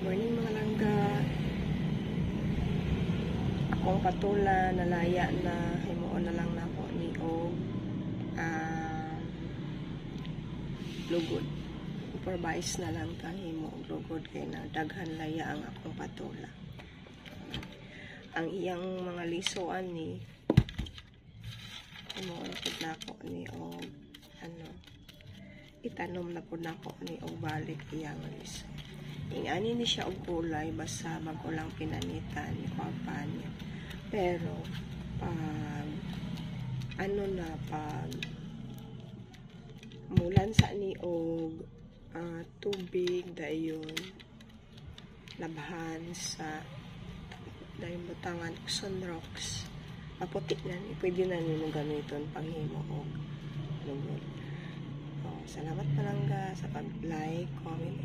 Morning mga langga. Akong patula nalaya na himuon na lang nako ni og lugod. Supervise na lang ta himo og lugod kay na daghan laya ang akong patula. Ang iyang mga lisuan ni himuon pud nako ni og itanom na pud nako ni og balik iyang liso. Ingani ni siya og kulay basta bago lang pinanitan ni papa niya. Pero pag mulan sa ni og tubig dayon labhan sa dayon butangan og sunrocks maputi na ni pwede na nimo gamiton panghimo og lugod. Salamat palangga sa pag-like, comment,